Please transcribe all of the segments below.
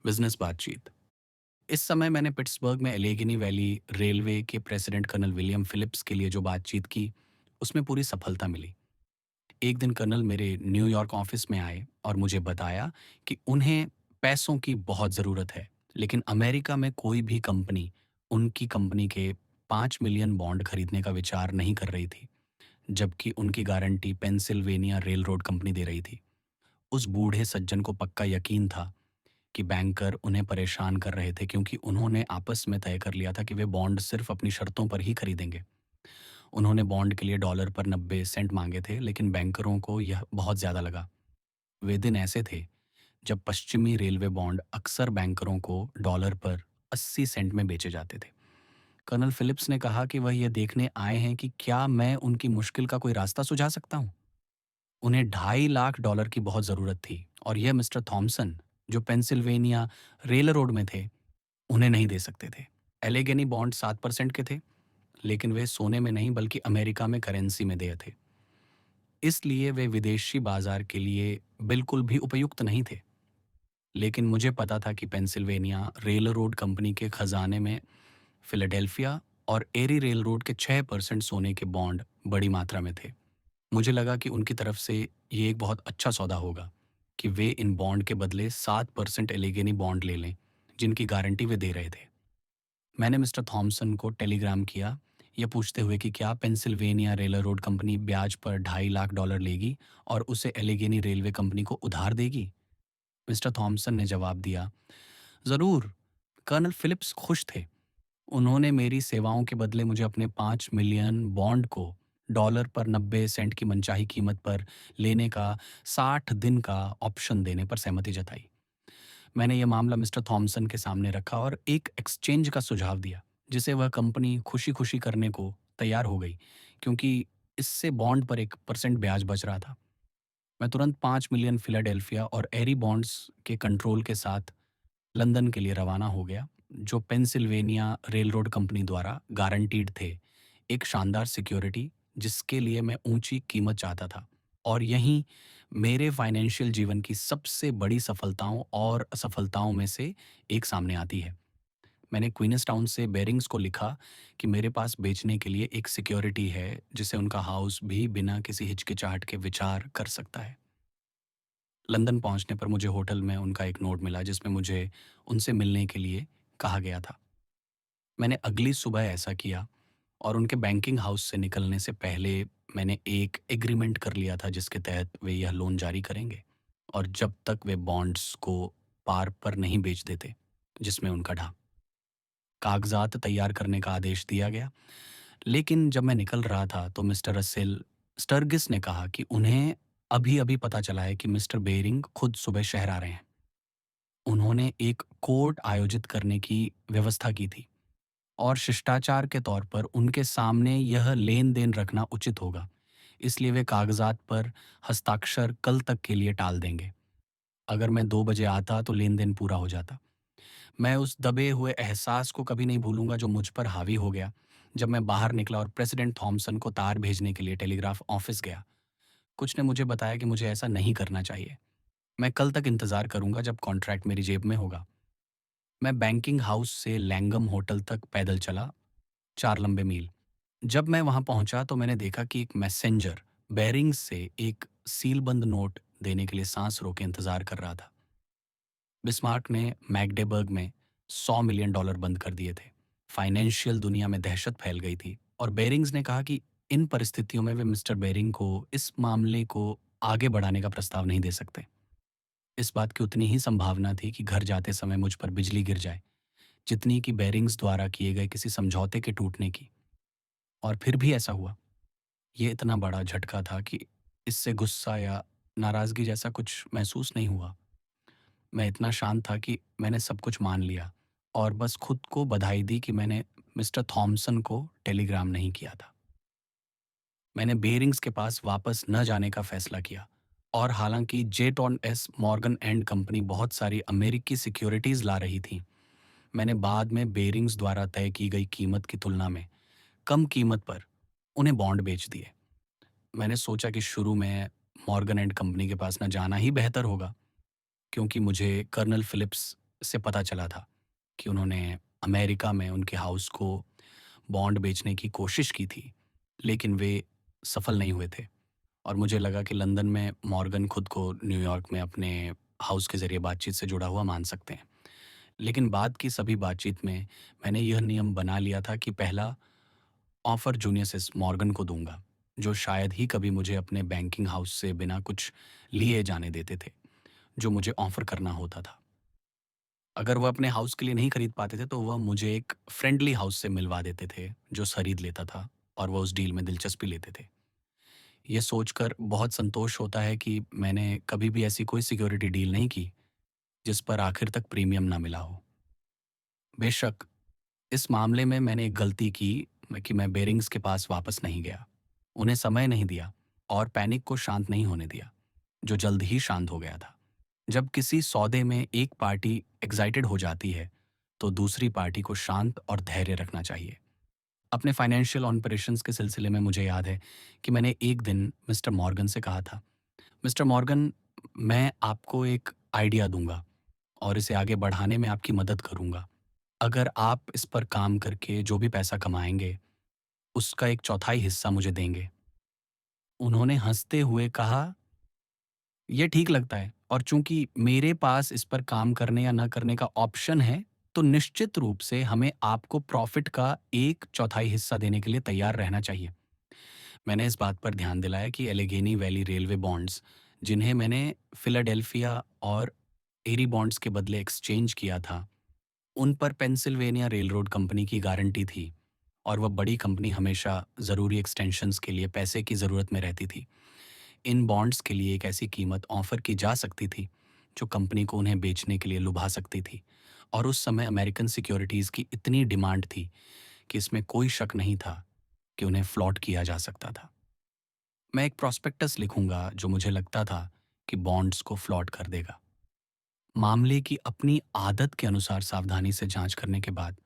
Business बातचीत। इस समय मैंने पिट्सबर्ग में एलेगनी वैली रेलवे के प्रेसिडेंट कर्नल विलियम फिलिप्स के लिए जो बातचीत की, उसमें पूरी सफलता मिली। एक दिन कर्नल मेरे न्यूयॉर्क ऑफिस में आए और मुझे बताया कि उन्हें पैसों की बहुत ज़रूरत है, लेकिन अमेरिका में कोई भी कंपनी उनकी कंपनी के 5 मिलियन बॉन्ड खरीदने का विचार नहीं कर रही थी, जबकि उनकी guarantee Pennsylvania rail road company दे रही थी। उस बूढ़े सज्जन को पक्का यकीन था कि बैंकर उन्हें परेशान कर रहे थे, क्योंकि उन्होंने आपस में तय कर लिया था कि वे बॉन्ड सिर्फ अपनी शर्तों पर ही खरीदेंगे। उन्होंने बॉन्ड के लिए डॉलर पर 90 सेंट मांगे थे, लेकिन बैंकरों को यह बहुत ज़्यादा लगा। वे दिन ऐसे थे जब पश्चिमी रेलवे बॉन्ड अक्सर बैंकरों को डॉलर पर 80 सेंट में बेचे जाते थे। कर्नल फिलिप्स ने कहा कि वह यह देखने आए हैं कि क्या मैं उनकी मुश्किल का कोई रास्ता सुझा सकता हूँ। उन्हें $2.5 लाख की बहुत ज़रूरत थी, और यह मिस्टर थॉमसन, जो पेंसिल्वेनिया रेल रोड में थे, उन्हें नहीं दे सकते थे। एलेगनी बॉन्ड 7% के थे, लेकिन वे सोने में नहीं बल्कि अमेरिका में करेंसी में देय थे। इसलिए वे विदेशी बाजार के लिए बिल्कुल भी उपयुक्त नहीं थे। लेकिन मुझे पता था कि पेंसिल्वेनिया रेल रोड कंपनी के खजाने में फिलाडेल्फिया और एरी रेल रोड के 6% सोने के बॉन्ड बड़ी मात्रा में थे। मुझे लगा कि उनकी तरफ से ये एक बहुत अच्छा सौदा होगा कि वे इन बॉन्ड के बदले 7% एलेगनी बॉन्ड ले लें, जिनकी गारंटी वे दे रहे थे। मैंने मिस्टर थॉमसन को टेलीग्राम किया, यह पूछते हुए कि क्या पेंसिल्वेनिया रेल रोड कंपनी ब्याज पर $2.5 लाख लेगी और उसे एलेगनी रेलवे कंपनी को उधार देगी। मिस्टर थॉमसन ने जवाब दिया, ज़रूर। कर्नल फिलिप्स खुश थे। उन्होंने मेरी सेवाओं के बदले मुझे अपने 5 मिलियन बॉन्ड को डॉलर पर 90 सेंट की मनचाही कीमत पर लेने का 60 दिन का ऑप्शन देने पर सहमति जताई। मैंने यह मामला मिस्टर थॉमसन के सामने रखा और एक एक्सचेंज का सुझाव दिया, जिसे वह कंपनी खुशी-खुशी करने को तैयार हो गई, क्योंकि इससे बॉन्ड पर 1% ब्याज बच रहा था। मैं तुरंत 5 मिलियन फिलाडेल्फिया और एरी बॉन्ड्स के कंट्रोल के साथ लंदन के लिए रवाना हो गया, जो पेंसिल्वेनिया रेल रोड कंपनी द्वारा गारंटीड थे। एक शानदार सिक्योरिटी जिसके लिए मैं ऊंची कीमत चाहता था। और यहीं मेरे फाइनेंशियल जीवन की सबसे बड़ी सफलताओं और असफलताओं में से एक सामने आती है। मैंने क्वींस टाउन से बेरिंग्स को लिखा कि मेरे पास बेचने के लिए एक सिक्योरिटी है जिसे उनका हाउस भी बिना किसी हिचकिचाहट के विचार कर सकता है। लंदन पहुंचने पर मुझे होटल में उनका एक नोट मिला, जिसमें मुझे उनसे मिलने के लिए कहा गया था। मैंने अगली सुबह ऐसा किया, और उनके बैंकिंग हाउस से निकलने से पहले मैंने एक एग्रीमेंट कर लिया था, जिसके तहत वे यह लोन जारी करेंगे और जब तक वे बॉन्ड्स को पार पर नहीं बेच देते जिसमें उनका कागजात तैयार करने का आदेश दिया गया। लेकिन जब मैं निकल रहा था तो मिस्टर रसेल स्टर्गिस ने कहा कि उन्हें अभी-अभी पता चला है कि मिस्टर बेरिंग खुद सुबह शहर आ रहे हैं। उन्होंने एक कोर्ट आयोजित करने की व्यवस्था की थी, और शिष्टाचार के तौर पर उनके सामने यह लेन-देन रखना उचित होगा। इसलिए वे कागज़ात पर हस्ताक्षर कल तक के लिए टाल देंगे। अगर मैं 2 बजे आता तो लेन-देन पूरा हो जाता। मैं उस दबे हुए एहसास को कभी नहीं भूलूंगा जो मुझ पर हावी हो गया जब मैं बाहर निकला और प्रेसिडेंट थॉमसन को तार भेजने के लिए टेलीग्राफ ऑफिस गया। कुछ ने मुझे बताया कि मुझे ऐसा नहीं करना चाहिए। मैं कल तक इंतज़ार करूंगा जब कॉन्ट्रैक्ट मेरी जेब में होगा। मैं बैंकिंग हाउस से लैंगम होटल तक पैदल चला, 4 लंबे मील। जब मैं वहां पहुंचा तो मैंने देखा कि एक मैसेंजर बेरिंग्स से एक सीलबंद नोट देने के लिए सांस रोके इंतजार कर रहा था। बिस्मार्क ने मैग्डेबर्ग में $100 मिलियन बंद कर दिए थे। फाइनेंशियल दुनिया में दहशत फैल गई थी, और बेरिंग्स ने कहा कि इन परिस्थितियों में वे मिस्टर बेरिंग को इस मामले को आगे बढ़ाने का प्रस्ताव नहीं दे सकते। इस बात की उतनी ही संभावना थी कि घर जाते समय मुझ पर बिजली गिर जाए, जितनी कि बेरिंग्स द्वारा किए गए किसी समझौते के टूटने की। और फिर भी ऐसा हुआ। ये इतना बड़ा झटका था कि इससे गुस्सा या नाराज़गी जैसा कुछ महसूस नहीं हुआ। मैं इतना शांत था कि मैंने सब कुछ मान लिया, और बस खुद को बधाई दी कि मैंने मिस्टर थॉमसन को टेलीग्राम नहीं किया था। मैंने बेरिंग्स के पास वापस न जाने का फैसला किया, और हालांकि जेटॉन एस मॉर्गन एंड कंपनी बहुत सारी अमेरिकी सिक्योरिटीज ला रही थी, मैंने बाद में बेरिंग्स द्वारा तय की गई कीमत की तुलना में कम कीमत पर उन्हें बॉन्ड बेच दिए। मैंने सोचा कि शुरू में मॉर्गन एंड कंपनी के पास न जाना ही बेहतर होगा, क्योंकि मुझे कर्नल फिलिप्स से पता चला था कि उन्होंने अमेरिका में उनके हाउस को बॉन्ड बेचने की कोशिश की थी, लेकिन वे सफल नहीं हुए थे। और मुझे लगा कि लंदन में मॉर्गन खुद को न्यूयॉर्क में अपने हाउस के ज़रिए बातचीत से जुड़ा हुआ मान सकते हैं। लेकिन बाद की सभी बातचीत में मैंने यह नियम बना लिया था कि पहला ऑफ़र जूनियस मॉर्गन को दूँगा, जो शायद ही कभी मुझे अपने बैंकिंग हाउस से बिना कुछ लिए जाने देते थे, जो मुझे ऑफ़र करना होता था। अगर वह अपने हाउस के लिए नहीं खरीद पाते थे, तो वह मुझे एक फ्रेंडली हाउस से मिलवा देते थे, जो खरीद लेता था और वह उस डील में दिलचस्पी लेते थे। ये सोचकर बहुत संतोष होता है कि मैंने कभी भी ऐसी कोई सिक्योरिटी डील नहीं की, जिस पर आखिर तक प्रीमियम ना मिला हो। बेशक, इस मामले में मैंने एक गलती की कि मैं बेरिंग्स के पास वापस नहीं गया। उन्हें समय नहीं दिया और पैनिक को शांत नहीं होने दिया, जो जल्द ही शांत हो गया था। जब किसी सौदे में एक पार्टी एक्साइटेड हो जाती है, तो दूसरी पार्टी को शांत और धैर्य रखना चाहिए। अपने फाइनेंशियल ऑपरेशंस के सिलसिले में मुझे याद है कि मैंने एक दिन मिस्टर मॉर्गन से कहा था, मिस्टर मॉर्गन, मैं आपको एक आइडिया दूंगा और इसे आगे बढ़ाने में आपकी मदद करूंगा। अगर आप इस पर काम करके जो भी पैसा कमाएंगे, उसका एक चौथाई हिस्सा मुझे देंगे। उन्होंने हंसते हुए कहा, ये ठीक लगता है और चूंकि मेरे पास इस पर काम करने या न करने का ऑप्शन है, तो निश्चित रूप से हमें आपको प्रॉफिट का एक चौथाई हिस्सा देने के लिए तैयार रहना चाहिए। मैंने इस बात पर ध्यान दिलाया कि एलेगेनी वैली रेलवे बॉन्ड्स, जिन्हें मैंने फिलाडेल्फिया और एरी बॉन्ड्स के बदले एक्सचेंज किया था, उन पर पेंसिल्वेनिया रेलरोड कंपनी की गारंटी थी और वह बड़ी कंपनी हमेशा ज़रूरी एक्सटेंशंस के लिए पैसे की ज़रूरत में रहती थी। इन बॉन्ड्स के लिए एक ऐसी कीमत ऑफर की जा सकती थी, जो कंपनी को उन्हें बेचने के लिए लुभा सकती थी। और उस समय अमेरिकन सिक्योरिटीज़ की इतनी डिमांड थी कि इसमें कोई शक नहीं था कि उन्हें फ्लॉट किया जा सकता था। मैं एक प्रॉस्पेक्टस लिखूंगा जो मुझे लगता था कि बॉन्ड्स को फ्लॉट कर देगा। मामले की अपनी आदत के अनुसार सावधानी से जांच करने के बाद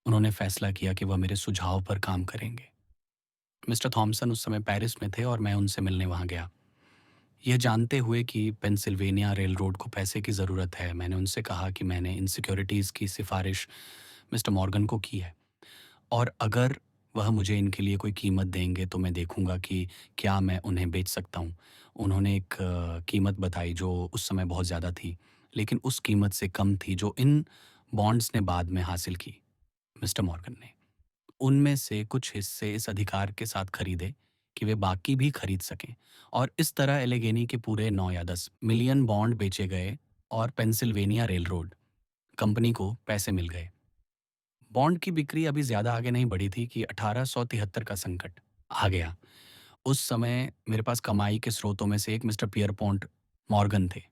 उन्होंने फैसला किया कि वह मेरे सुझाव पर काम करेंगे। मिस्टर थॉमसन उस समय पेरिस में थे और मैं उनसे मिलने वहां गया। यह जानते हुए कि पेंसिल्वेनिया रेल रोड को पैसे की ज़रूरत है, मैंने उनसे कहा कि मैंने इन सिक्योरिटीज़ की सिफारिश मिस्टर मॉर्गन को की है और अगर वह मुझे इनके लिए कोई कीमत देंगे तो मैं देखूंगा कि क्या मैं उन्हें बेच सकता हूँ। उन्होंने एक कीमत बताई जो उस समय बहुत ज़्यादा थी, लेकिन उस कीमत से कम थी जो इन बॉन्ड्स ने बाद में हासिल की। मिस्टर मॉर्गन ने उनमें से कुछ हिस्से इस अधिकार के साथ खरीदे कि वे बाकी भी खरीद सकें और इस तरह एलेगेनी के पूरे 9 या 10 मिलियन बॉन्ड बेचे गए और पेंसिल्वेनिया रेल रोड कंपनी को पैसे मिल गए। बॉन्ड की बिक्री अभी ज़्यादा आगे नहीं बढ़ी थी कि 1873 का संकट आ गया। उस समय मेरे पास कमाई के स्रोतों में से एक मिस्टर पियरपोंट मॉर्गन थे।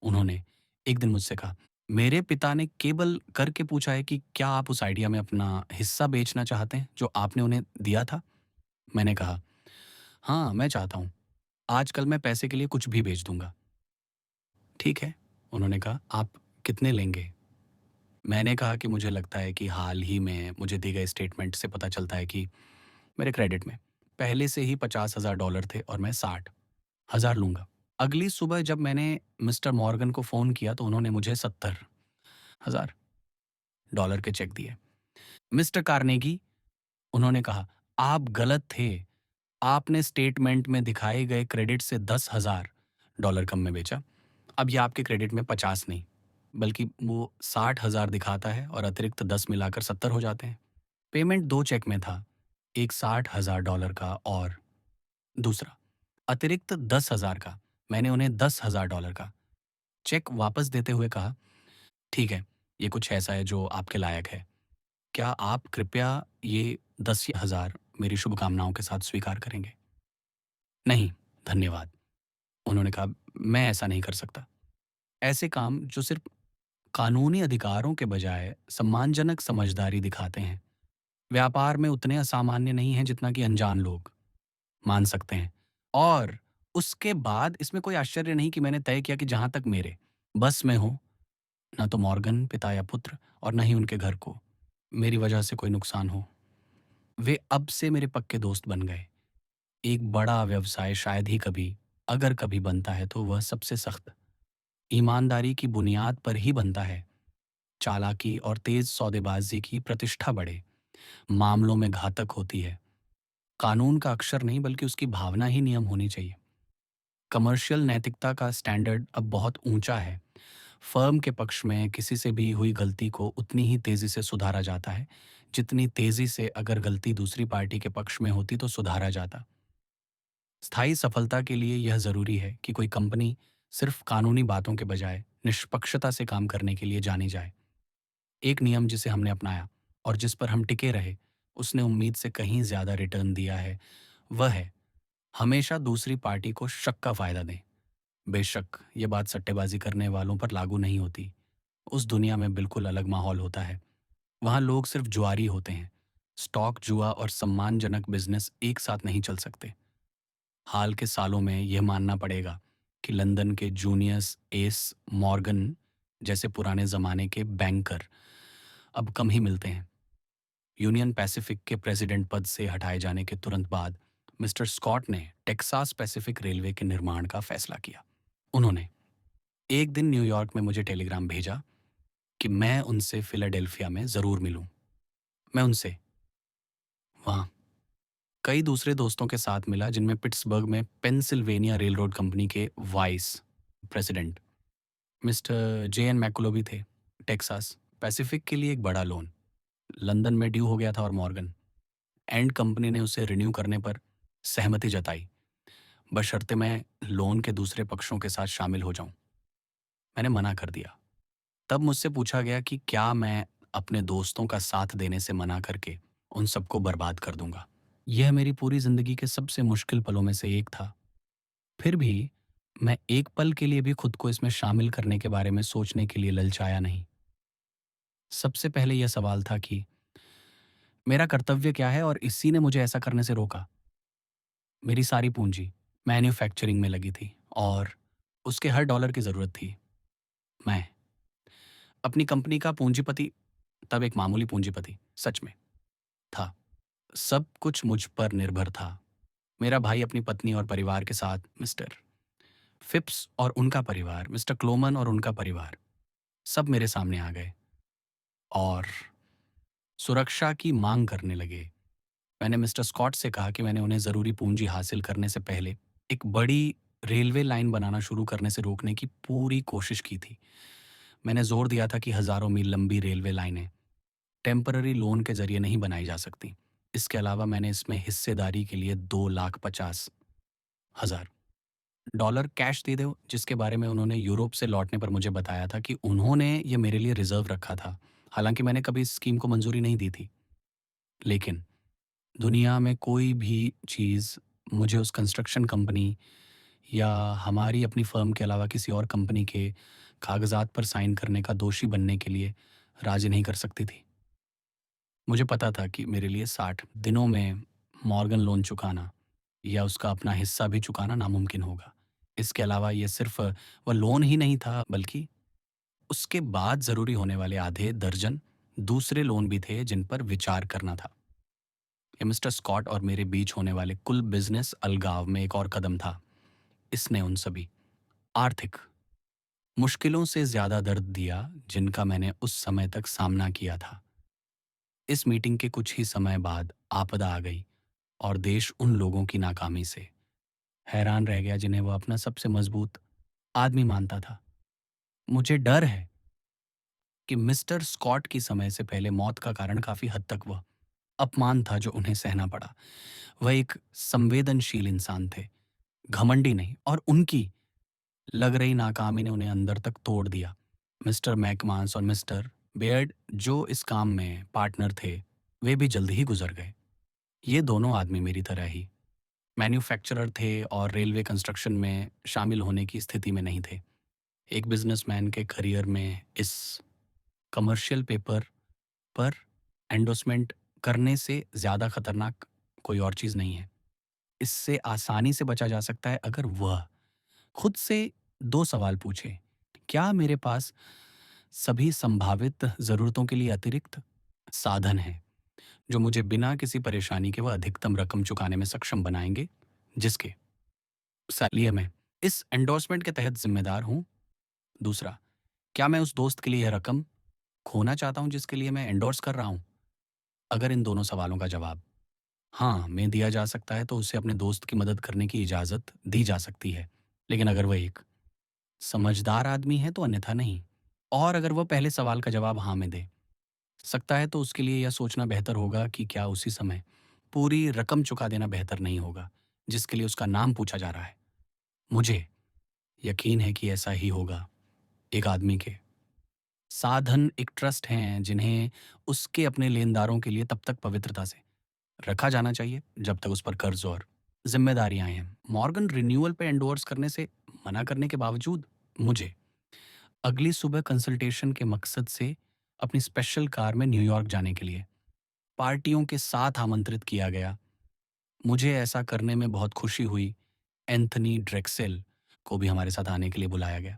उन्होंने एक दिन मुझसे कहा, मेरे पिता ने केवल करके पूछा है कि क्या आप उस आइडिया में अपना हिस्सा बेचना चाहते हैं जो आपने उन्हें दिया था? मैंने कहा, हाँ, मैं चाहता हूँ। आजकल मैं पैसे के लिए कुछ भी बेच दूंगा। ठीक है, उन्होंने कहा, आप कितने लेंगे? मैंने कहा कि मुझे लगता है कि हाल ही में मुझे दी गई स्टेटमेंट से पता चलता है कि मेरे क्रेडिट में पहले से ही $50,000 थे और मैं 60,000 लूंगा। अगली सुबह जब मैंने मिस्टर मॉर्गन को फ़ोन किया तो उन्होंने मुझे $70,000 के चेक दिए। मिस्टर कार्नेगी, उन्होंने कहा, आप गलत थे। आपने स्टेटमेंट में दिखाए गए क्रेडिट से $10,000 कम में बेचा। अब ये आपके क्रेडिट में 50 नहीं, बल्कि वो 60,000 दिखाता है और अतिरिक्त 10 मिलाकर 70 हो जाते हैं। पेमेंट 2 चेक में था, एक $60,000 का और दूसरा अतिरिक्त 10,000 का। मैंने उन्हें $10,000 का चेक वापस देते हुए कहा, ठीक है, ये कुछ ऐसा है जो आपके लायक है। क्या आप कृपया ये 10,000 मेरी शुभकामनाओं के साथ स्वीकार करेंगे? नहीं, धन्यवाद। उन्होंने कहा, मैं ऐसा नहीं कर सकता। ऐसे काम जो सिर्फ कानूनी अधिकारों के बजाय सम्मानजनक समझदारी दिखाते हैं, व्यापार में उतने असामान्य नहीं हैं जितना कि अनजान लोग मान सकते हैं। और उसके बाद इसमें कोई आश्चर्य नहीं कि मैंने तय किया कि जहाँ तक मेरे बस में हो, ना तो मॉर्गन पिता या पुत्र और न ही उनके घर को मेरी वजह से कोई नुकसान हो। वे अब से मेरे पक्के दोस्त बन गए। एक बड़ा व्यवसाय शायद ही कभी, अगर कभी बनता है तो वह सबसे सख्त ईमानदारी की बुनियाद पर ही बनता है। चालाकी और तेज सौदेबाजी की प्रतिष्ठा बढ़े, मामलों में घातक होती है। कानून का अक्षर नहीं बल्कि उसकी भावना ही नियम होनी चाहिए। कमर्शियल नैतिकता का स्टैंडर्ड अब बहुत ऊंचा है। फर्म के पक्ष में किसी से भी हुई गलती को उतनी ही तेजी से सुधारा जाता है जितनी तेजी से अगर गलती दूसरी पार्टी के पक्ष में होती तो सुधारा जाता। स्थायी सफलता के लिए यह जरूरी है कि कोई कंपनी सिर्फ कानूनी बातों के बजाय निष्पक्षता से काम करने के लिए जानी जाए। एक नियम जिसे हमने अपनाया और जिस पर हम टिके रहे, उसने उम्मीद से कहीं ज्यादा रिटर्न दिया है। वह है, हमेशा दूसरी पार्टी को शक का फायदा दें। बेशक ये बात सट्टेबाजी करने वालों पर लागू नहीं होती। उस दुनिया में बिल्कुल अलग माहौल होता है। वहाँ लोग सिर्फ जुआरी होते हैं। स्टॉक जुआ और सम्मानजनक बिजनेस एक साथ नहीं चल सकते। हाल के सालों में यह मानना पड़ेगा कि लंदन के जूनियस एस मॉर्गन जैसे पुराने जमाने के बैंकर अब कम ही मिलते हैं। यूनियन पैसिफिक के प्रेसिडेंट पद से हटाए जाने के तुरंत बाद मिस्टर स्कॉट ने टेक्सास पैसिफिक रेलवे के निर्माण का फैसला किया। उन्होंने एक दिन न्यूयॉर्क में मुझे टेलीग्राम भेजा कि मैं उनसे फिलाडेल्फिया में ज़रूर मिलूं। मैं उनसे वहाँ कई दूसरे दोस्तों के साथ मिला जिनमें पिट्सबर्ग में पेंसिल्वेनिया रेल रोड कंपनी के vice president mister J N मैकुलोबी थे। टेक्सास पैसिफिक के लिए एक बड़ा लोन लंदन में ड्यू हो गया था और मॉर्गन एंड कंपनी ने उसे रिन्यू करने पर सहमति जताई, बशर्ते मैं लोन के दूसरे पक्षों के साथ शामिल हो जाऊं। मैंने मना कर दिया। तब मुझसे पूछा गया कि क्या मैं अपने दोस्तों का साथ देने से मना करके उन सबको बर्बाद कर दूंगा। यह मेरी पूरी जिंदगी के सबसे मुश्किल पलों में से एक था। फिर भी मैं एक पल के लिए भी खुद को इसमें शामिल करने के बारे में सोचने के लिए ललचाया नहीं। सबसे पहले यह सवाल था कि मेरा कर्तव्य क्या है और इसी ने मुझे ऐसा करने से रोका। मेरी सारी पूंजी मैन्युफैक्चरिंग में लगी थी और उसके हर डॉलर की ज़रूरत थी। मैं अपनी कंपनी का पूंजीपति, तब एक मामूली पूंजीपति सच में था। सब कुछ मुझ पर निर्भर था। मेरा भाई अपनी पत्नी और परिवार के साथ, मिस्टर फिप्स और उनका परिवार, मिस्टर क्लोमन और उनका परिवार, सब मेरे सामने आ गए और सुरक्षा की मांग करने लगे। मैंने मिस्टर स्कॉट से कहा कि मैंने उन्हें ज़रूरी पूंजी हासिल करने से पहले एक बड़ी रेलवे लाइन बनाना शुरू करने से रोकने की पूरी कोशिश की थी। मैंने जोर दिया था कि हज़ारों मील लंबी रेलवे लाइनें टेम्पररी लोन के जरिए नहीं बनाई जा सकती। इसके अलावा मैंने इसमें हिस्सेदारी के लिए 2,50,000 डॉलर कैश दे दो, जिसके बारे में उन्होंने यूरोप से लौटने पर मुझे बताया था कि उन्होंने ये मेरे लिए रिजर्व रखा था। हालांकि मैंने कभी इस स्कीम को मंजूरी नहीं दी थी। लेकिन दुनिया में कोई भी चीज़ मुझे उस कंस्ट्रक्शन कंपनी या हमारी अपनी फर्म के अलावा किसी और कंपनी के कागजात पर साइन करने का दोषी बनने के लिए राजी नहीं कर सकती थी। मुझे पता था कि मेरे लिए 60 दिनों में मॉर्गन लोन चुकाना या उसका अपना हिस्सा भी चुकाना नामुमकिन होगा। इसके अलावा ये सिर्फ वह लोन ही नहीं था, बल्कि उसके बाद ज़रूरी होने वाले आधे दर्जन दूसरे लोन भी थे जिन पर विचार करना था। ये मिस्टर स्कॉट और मेरे बीच होने वाले कुल बिजनेस अलगाव में एक और कदम था। इसने उन सभी आर्थिक मुश्किलों से ज़्यादा दर्द दिया जिनका मैंने उस समय तक सामना किया था। इस मीटिंग के कुछ ही समय बाद आपदा आ गई और देश उन लोगों की नाकामी से हैरान रह गया जिन्हें वह अपना सबसे मजबूत आदमी मानता था। मुझे डर है कि मिस्टर स्कॉट की समय से पहले मौत का कारण काफी हद तक वह अपमान था जो उन्हें सहना पड़ा। वह एक संवेदनशील इंसान थे, घमंडी नहीं, और उनकी लग रही नाकामी ने उन्हें अंदर तक तोड़ दिया। मिस्टर मैकमांस और मिस्टर बेयर्ड जो इस काम में पार्टनर थे, वे भी जल्द ही गुजर गए। ये दोनों आदमी मेरी तरह ही मैन्युफैक्चरर थे और रेलवे कंस्ट्रक्शन में शामिल होने की स्थिति में नहीं थे। एक बिजनेसमैन के करियर में इस कमर्शियल पेपर पर एंडोसमेंट करने से ज़्यादा खतरनाक कोई और चीज़ नहीं है। इससे आसानी से बचा जा सकता है अगर वह खुद से 2 सवाल पूछे। क्या मेरे पास सभी संभावित ज़रूरतों के लिए अतिरिक्त साधन हैं, जो मुझे बिना किसी परेशानी के वह अधिकतम रकम चुकाने में सक्षम बनाएँगे, जिसके लिए मैं इस एंडोर्समेंट के तहत ज़िम्मेदार हूँ? दूसरा, क्या मैं उस दोस्त के लिए यह रकम खोना चाहता हूँ जिसके लिए मैं एंडोर्स कर रहा हूँ? अगर इन दोनों सवालों का जवाब हाँ में दिया जा सकता है तो उसे अपने दोस्त की मदद करने की इजाज़त दी जा सकती है। लेकिन अगर वह एक समझदार आदमी है तो अन्यथा नहीं। और अगर वह पहले सवाल का जवाब हाँ में दे सकता है तो उसके लिए यह सोचना बेहतर होगा कि क्या उसी समय पूरी रकम चुका देना बेहतर नहीं होगा, जिसके लिए उसका नाम पूछा जा रहा है। मुझे यकीन है कि ऐसा ही होगा। एक आदमी के साधन एक ट्रस्ट हैं जिन्हें उसके अपने लेनदारों के लिए तब तक पवित्रता से रखा जाना चाहिए जब तक उस पर कर्ज और जिम्मेदारियां हैं। मॉर्गन रिन्यूअल पे एंडोर्स करने से मना करने के बावजूद मुझे अगली सुबह कंसल्टेशन के मकसद से अपनी स्पेशल कार में न्यूयॉर्क जाने के लिए पार्टियों के साथ आमंत्रित किया गया। मुझे ऐसा करने में बहुत खुशी हुई। एंथनी ड्रेक्सेल को भी हमारे साथ आने के लिए बुलाया गया।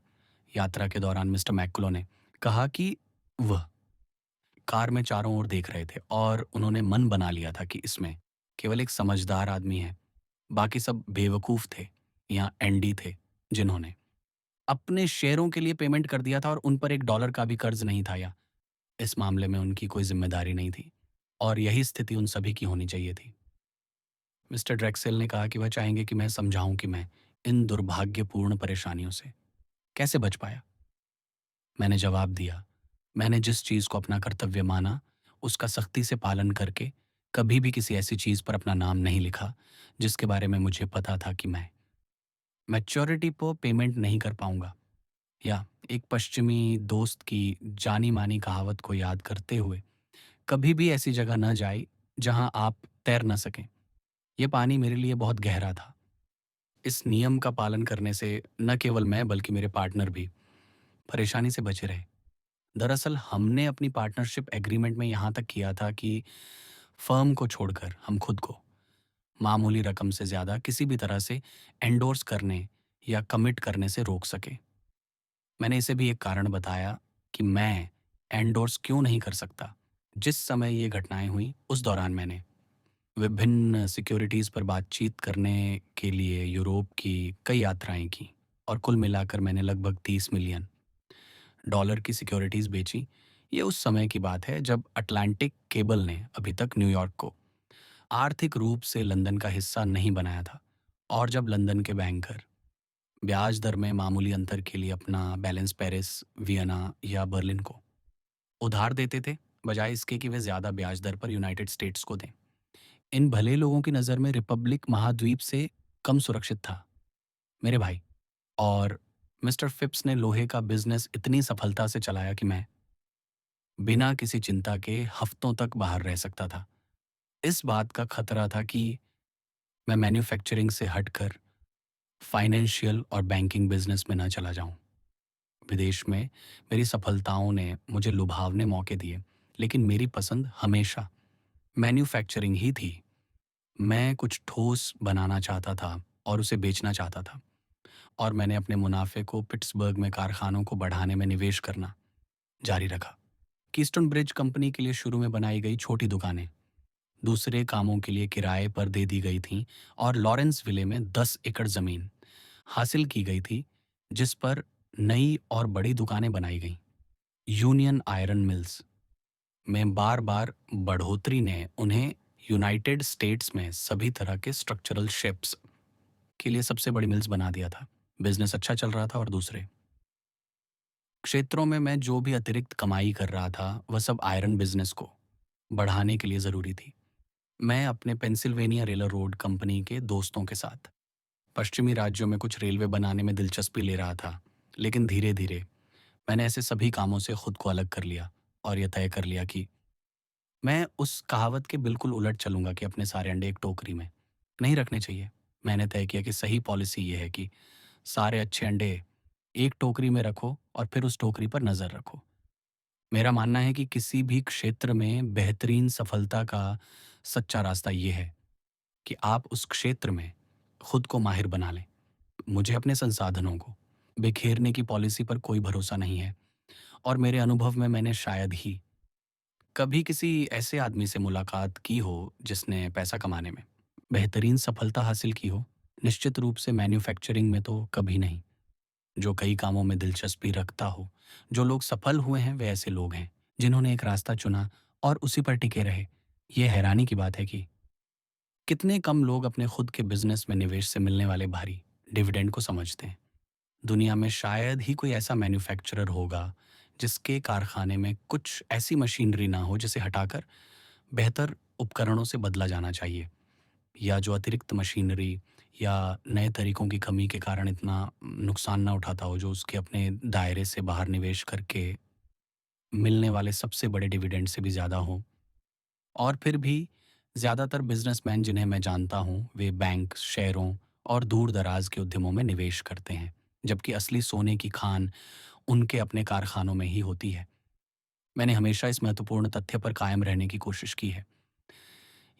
यात्रा के दौरान मिस्टर मैकुलो ने कहा कि वह कार में चारों ओर देख रहे थे और उन्होंने मन बना लिया था कि इसमें केवल एक समझदार आदमी है, बाकी सब बेवकूफ़ थे या एंडी थे जिन्होंने अपने शेयरों के लिए पेमेंट कर दिया था और उन पर $1 का भी कर्ज नहीं था या इस मामले में उनकी कोई ज़िम्मेदारी नहीं थी और यही स्थिति उन सभी की होनी चाहिए थी। मिस्टर ड्रेक्सेल ने कहा कि वह चाहेंगे कि मैं समझाऊँ कि मैं इन दुर्भाग्यपूर्ण परेशानियों से कैसे बच पाया। मैंने जवाब दिया, मैंने जिस चीज़ को अपना कर्तव्य माना, उसका सख्ती से पालन करके कभी भी किसी ऐसी चीज़ पर अपना नाम नहीं लिखा, जिसके बारे में मुझे पता था कि मैं मैच्योरिटी पर पेमेंट नहीं कर पाऊँगा। या एक पश्चिमी दोस्त की जानी-मानी कहावत को याद करते हुए, कभी भी ऐसी जगह न जाएँ, जहाँ आप तैर न सकें। ये पानी मेरे लिए बहुत गहरा था। इस नियम का पालन करने से न केवल मैं बल्कि मेरे पार्टनर भी परेशानी से बचे रहे। दरअसल हमने अपनी पार्टनरशिप एग्रीमेंट में यहाँ तक किया था कि फर्म को छोड़कर हम खुद को मामूली रकम से ज़्यादा किसी भी तरह से एंडोर्स करने या कमिट करने से रोक सके। मैंने इसे भी एक कारण बताया कि मैं एंडोर्स क्यों नहीं कर सकता। जिस समय ये घटनाएं हुई उस दौरान मैंने विभिन्न सिक्योरिटीज़ पर बातचीत करने के लिए यूरोप की कई यात्राएं की और कुल मिलाकर मैंने लगभग $30 मिलियन की सिक्योरिटीज़ बेची। ये उस समय की बात है जब अटलांटिक केबल ने अभी तक न्यूयॉर्क को आर्थिक रूप से लंदन का हिस्सा नहीं बनाया था और जब लंदन के बैंकर ब्याज दर में मामूली अंतर के लिए अपना बैलेंस पेरिस, वियना या बर्लिन को उधार देते थे, बजाय इसके कि वे ज़्यादा ब्याज दर पर यूनाइटेड स्टेट्स को दें। इन भले लोगों की नज़र में रिपब्लिक महाद्वीप से कम सुरक्षित था, मेरे भाई। और मिस्टर फिप्स ने लोहे का बिजनेस इतनी सफलता से चलाया कि मैं बिना किसी चिंता के हफ्तों तक बाहर रह सकता था। इस बात का खतरा था कि मैं मैन्युफैक्चरिंग से हटकर फाइनेंशियल और बैंकिंग बिजनेस में ना चला जाऊं। विदेश में मेरी सफलताओं ने मुझे लुभावने मौके दिए, लेकिन मेरी पसंद हमेशा मैन्युफैक्चरिंग ही थी। मैं कुछ ठोस बनाना चाहता था और उसे बेचना चाहता था और मैंने अपने मुनाफे को पिट्सबर्ग में कारखानों को बढ़ाने में निवेश करना जारी रखा। कीस्टोन ब्रिज कंपनी के लिए शुरू में बनाई गई छोटी दुकानें दूसरे कामों के लिए किराए पर दे दी गई थीं और लॉरेंस विले में 10 एकड़ ज़मीन हासिल की गई थी, जिस पर नई और बड़ी दुकानें बनाई गईं। यूनियन आयरन मिल्स में बार बार बढ़ोतरी ने उन्हें यूनाइटेड स्टेट्स में सभी तरह के स्ट्रक्चरल शिप्स के लिए सबसे बड़ी मिल्स बना दिया था। बिजनेस अच्छा चल रहा था और दूसरे क्षेत्रों में मैं जो भी अतिरिक्त कमाई कर रहा था वह सब आयरन बिजनेस को बढ़ाने के लिए ज़रूरी थी। मैं अपने पेंसिल्वेनिया रेलर रोड कंपनी के दोस्तों के साथ पश्चिमी राज्यों में कुछ रेलवे बनाने में दिलचस्पी ले रहा था, लेकिन धीरे धीरे मैंने ऐसे सभी कामों से खुद को अलग कर लिया और यह तय कर लिया कि मैं उस कहावत के बिल्कुल उलट चलूंगा कि अपने सारे अंडे एक टोकरी में नहीं रखने चाहिए। मैंने तय किया कि सही पॉलिसी ये है कि सारे अच्छे अंडे एक टोकरी में रखो और फिर उस टोकरी पर नज़र रखो। मेरा मानना है कि किसी भी क्षेत्र में बेहतरीन सफलता का सच्चा रास्ता ये है कि आप उस क्षेत्र में खुद को माहिर बना लें। मुझे अपने संसाधनों को बिखेरने की पॉलिसी पर कोई भरोसा नहीं है और मेरे अनुभव में मैंने शायद ही कभी किसी ऐसे आदमी से मुलाकात की हो जिसने पैसा कमाने में बेहतरीन सफलता हासिल की हो। निश्चित रूप से मैन्युफैक्चरिंग में तो कभी नहीं। जो कई कामों में दिलचस्पी रखता हो, जो लोग सफल हुए हैं वे ऐसे लोग हैं जिन्होंने एक रास्ता चुना और उसी पर टिके रहे। ये हैरानी की बात है कि कितने कम लोग अपने खुद के बिजनेस में निवेश से मिलने वाले भारी डिविडेंड को समझते हैं। दुनिया में शायद ही कोई ऐसा मैन्युफैक्चरर होगा जिसके कारखाने में कुछ ऐसी मशीनरी ना हो जिसे हटाकर बेहतर उपकरणों से बदला जाना चाहिए, या जो अतिरिक्त मशीनरी या नए तरीकों की कमी के कारण इतना नुकसान ना उठाता हो जो उसके अपने दायरे से बाहर निवेश करके मिलने वाले सबसे बड़े डिविडेंड से भी ज़्यादा हो। और फिर भी ज़्यादातर बिजनेसमैन जिन्हें मैं जानता हूँ वे बैंक, शेयरों और दूर दराज के उद्यमों में निवेश करते हैं, जबकि असली सोने की खान उनके अपने कारखानों में ही होती है। मैंने हमेशा इस महत्वपूर्ण तथ्य पर कायम रहने की कोशिश की है।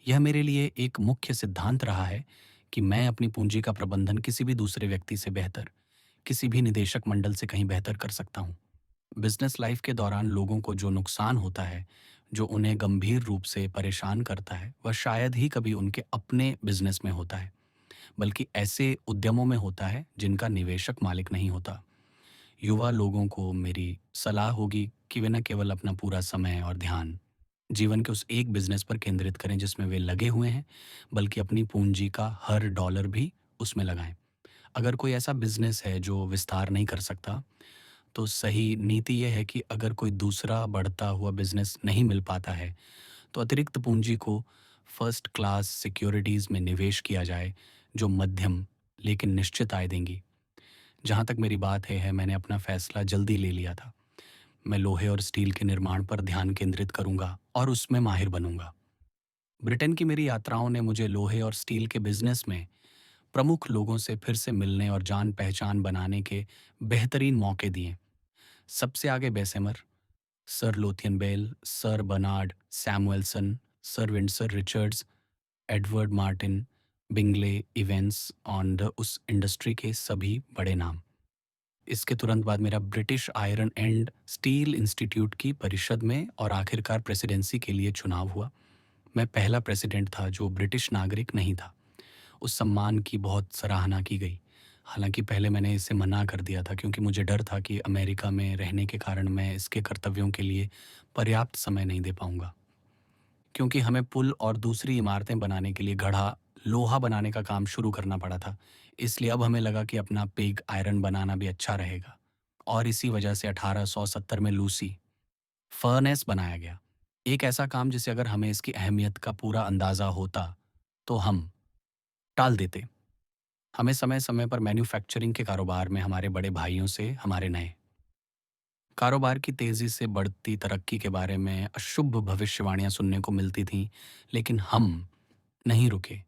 यह मेरे लिए एक मुख्य सिद्धांत रहा है कि मैं अपनी पूंजी का प्रबंधन किसी भी दूसरे व्यक्ति से बेहतर, किसी भी निदेशक मंडल से कहीं बेहतर कर सकता हूँ। बिजनेस लाइफ के दौरान लोगों को जो नुकसान होता है, जो उन्हें गंभीर रूप से परेशान करता है, वह शायद ही कभी उनके अपने बिजनेस में होता है, बल्कि ऐसे उद्यमों में होता है जिनका निवेशक मालिक नहीं होता। युवा लोगों को मेरी सलाह होगी कि वे न केवल अपना पूरा समय और ध्यान जीवन के उस एक बिजनेस पर केंद्रित करें जिसमें वे लगे हुए हैं, बल्कि अपनी पूंजी का हर डॉलर भी उसमें लगाएं। अगर कोई ऐसा बिजनेस है जो विस्तार नहीं कर सकता, तो सही नीति यह है कि अगर कोई दूसरा बढ़ता हुआ बिजनेस नहीं मिल पाता है, तो अतिरिक्त पूंजी को फर्स्ट क्लास सिक्योरिटीज़ में निवेश किया जाए जो मध्यम लेकिन निश्चित आय देंगी। जहाँ तक मेरी बात है, मैंने अपना फैसला जल्दी ले लिया था। मैं लोहे और स्टील के निर्माण पर ध्यान केंद्रित करूंगा और उसमें माहिर बनूंगा। ब्रिटेन की मेरी यात्राओं ने मुझे लोहे और स्टील के बिजनेस में प्रमुख लोगों से फिर से मिलने और जान पहचान बनाने के बेहतरीन मौके दिए। सबसे आगे Bessemer, sir Lothian Bell, sir Bernard Samuelson, sir Windsor Richards, Edward Martin, Bingley events on the उस इंडस्ट्री के सभी बड़े नाम। इसके तुरंत बाद मेरा British iron and steel institute की परिषद में और आखिरकार प्रेसिडेंसी के लिए चुनाव हुआ। मैं पहला प्रेसिडेंट था जो ब्रिटिश नागरिक नहीं था। उस सम्मान की बहुत सराहना की गई। हालांकि पहले मैंने इसे मना कर दिया था क्योंकि मुझे डर था कि अमेरिका में रहने के कारण मैं इसके कर्तव्यों के लिए पर्याप्त समय नहीं दे पाऊंगा। क्योंकि हमें पुल और दूसरी इमारतें बनाने के लिए गढ़ा लोहा बनाने का काम शुरू करना पड़ा था। इसलिए अब हमें लगा कि अपना पिग आयरन बनाना भी अच्छा रहेगा। और इसी वजह से 1870 में लूसी फर्नेस बनाया गया। एक ऐसा काम जिसे अगर हमें इसकी अहमियत का पूरा अंदाज़ा होता तो हम टाल देते। हमें समय समय पर मैन्युफैक्चरिंग के कारोबार में हमारे बड़े भाइयों से हमारे नए कारोबार की तेज़ी से बढ़ती तरक्की के बारे में अशुभ भविष्यवाणियां सुनने को मिलती थीं, लेकिन हम नहीं रुके।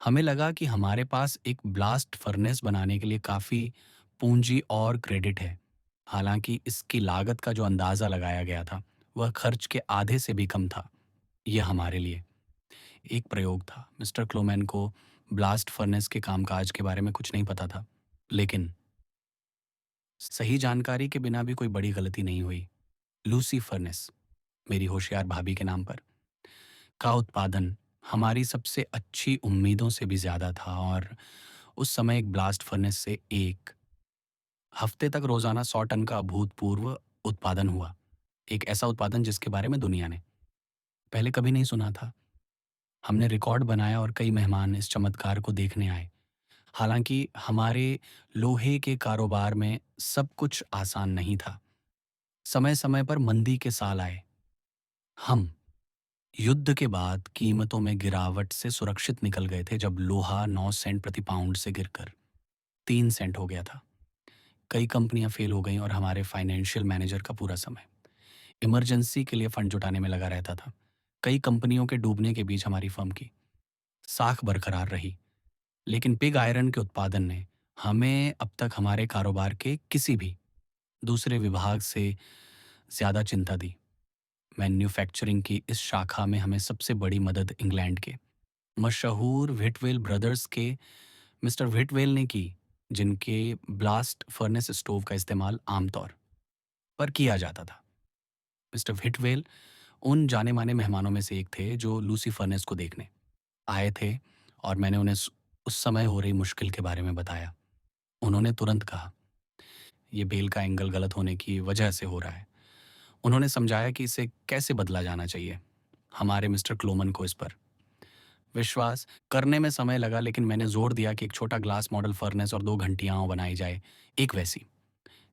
हमें लगा कि हमारे पास एक ब्लास्ट फर्नेस बनाने के लिए काफ़ी पूंजी और क्रेडिट है। हालांकि इसकी लागत का जो अंदाज़ा लगाया गया था वह खर्च के आधे से भी कम था। यह हमारे लिए एक प्रयोग था। मिस्टर क्लोमैन को ब्लास्ट फर्नेस के कामकाज के बारे में कुछ नहीं पता था, लेकिन सही जानकारी के बिना भी कोई बड़ी गलती नहीं हुई। लूसी फर्नेस, मेरी होशियार भाभी के नाम पर, का उत्पादन हमारी सबसे अच्छी उम्मीदों से भी ज़्यादा था। और उस समय एक ब्लास्ट फर्नेस से एक हफ्ते तक रोज़ाना 100 टन का अभूतपूर्व उत्पादन हुआ। एक ऐसा उत्पादन जिसके बारे में दुनिया ने पहले कभी नहीं सुना था। हमने रिकॉर्ड बनाया और कई मेहमान इस चमत्कार को देखने आए। हालांकि हमारे लोहे के कारोबार में सब कुछ आसान नहीं था। समय समय पर मंदी के साल आए। हम युद्ध के बाद कीमतों में गिरावट से सुरक्षित निकल गए थे जब लोहा 9 सेंट प्रति पाउंड से गिरकर 3 सेंट हो गया था। कई कंपनियां फेल हो गईं और हमारे फाइनेंशियल मैनेजर का पूरा समय इमरजेंसी के लिए फंड जुटाने में लगा रहता था। कई कंपनियों के डूबने के बीच हमारी फर्म की साख बरकरार रही, लेकिन पिग आयरन के उत्पादन ने हमें अब तक हमारे कारोबार के किसी भी दूसरे विभाग से ज़्यादा चिंता दी। मैन्युफैक्चरिंग की इस शाखा में हमें सबसे बड़ी मदद इंग्लैंड के मशहूर व्हिटवेल ब्रदर्स के मिस्टर व्हिटवेल ने की, जिनके ब्लास्ट फर्नेस स्टोव का इस्तेमाल आमतौर पर किया जाता था। मिस्टर व्हिटवेल उन जाने माने मेहमानों में से एक थे जो लूसी फर्नेस को देखने आए थे, और मैंने उन्हें उस समय हो रही मुश्किल के बारे में बताया। उन्होंने तुरंत कहा, ये बेल का एंगल गलत होने की वजह से हो रहा है। उन्होंने समझाया कि इसे कैसे बदला जाना चाहिए। हमारे मिस्टर क्लोमन को इस पर विश्वास करने में समय लगा, लेकिन मैंने जोर दिया कि एक छोटा ग्लास मॉडल फर्नेस और 2 घंटियाँ बनाई जाए। एक वैसी,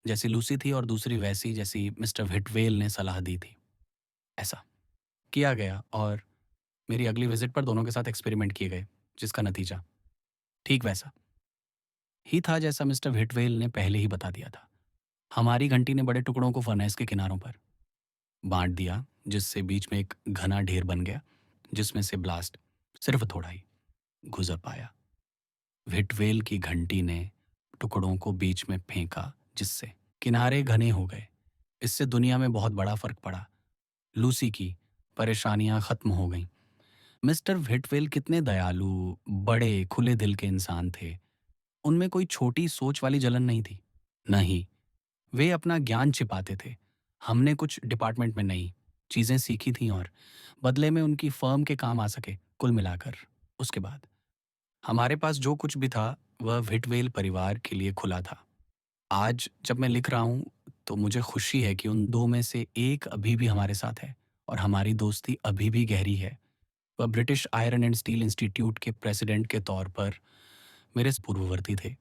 जैसी लूसी थी, और दूसरी वैसी जैसी मिस्टर व्हिटवेल ने सलाह दी थी। ऐसा किया गया और मेरी अगली विज़िट पर दोनों के साथ एक्सपेरिमेंट किए गए, जिसका नतीजा ठीक वैसा ही था जैसा मिस्टर व्हिटवेल ने पहले ही बता दिया था। हमारी घंटी ने बड़े टुकड़ों को फर्नेस के किनारों पर बाँट दिया, जिससे बीच में एक घना ढेर बन गया, जिसमें से ब्लास्ट सिर्फ़ थोड़ा ही गुज़र पाया। व्हिटवेल की घंटी ने टुकड़ों को बीच में फेंका, जिससे किनारे घने हो गए। इससे दुनिया में बहुत बड़ा फ़र्क पड़ा। लूसी की परेशानियाँ ख़त्म हो गईं। मिस्टर व्हिटवेल कितने दयालु, बड़े, खुले दिल के इंसान थे। उनमें कोई छोटी सोच वाली जलन नहीं थी। नहीं, वे अपना ज्ञान छिपाते थे। हमने कुछ डिपार्टमेंट में नई चीज़ें सीखी थीं और बदले में उनकी फ़र्म के काम आ सके। कुल मिलाकर उसके बाद हमारे पास जो कुछ भी था, वह व्हिटवेल परिवार के लिए खुला था। आज जब मैं लिख रहा हूँ, तो मुझे खुशी है कि उन 2 में से एक अभी भी हमारे साथ है और हमारी दोस्ती अभी भी गहरी है। वह British iron and steel institute के प्रेसिडेंट के तौर पर मेरे पूर्ववर्ती थे।